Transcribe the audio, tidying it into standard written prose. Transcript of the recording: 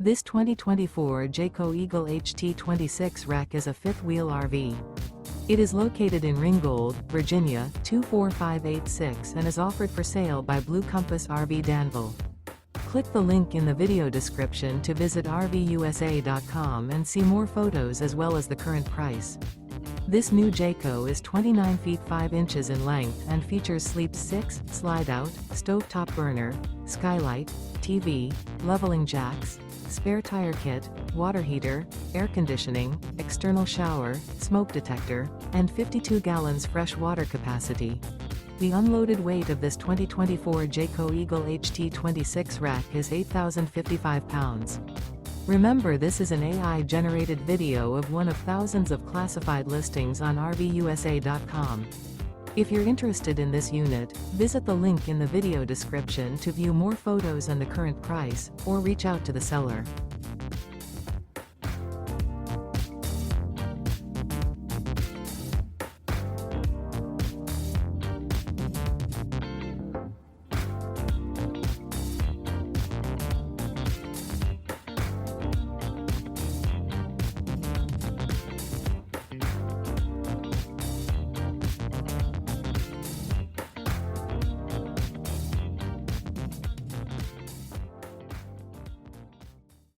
This 2024 Jayco Eagle HT 26 rack is a fifth-wheel RV. It is located in Ringgold, Virginia, 24586 and is offered for sale by Blue Compass RV Danville. Click the link in the video description to visit RVUSA.com and see more photos as well as the current price. This new Jayco is 29 feet 5 inches in length and features sleep 6, slide-out, stovetop burner, skylight, TV, leveling jacks, spare tire kit, water heater, air conditioning, external shower, smoke detector, and 52 gallons fresh water capacity. The unloaded weight of this 2024 Jayco Eagle HT 26 rack is 8,055 pounds. Remember, this is an AI-generated video of one of thousands of classified listings on RVUSA.com. If you're interested in this unit, visit the link in the video description to view more photos and the current price, or reach out to the seller.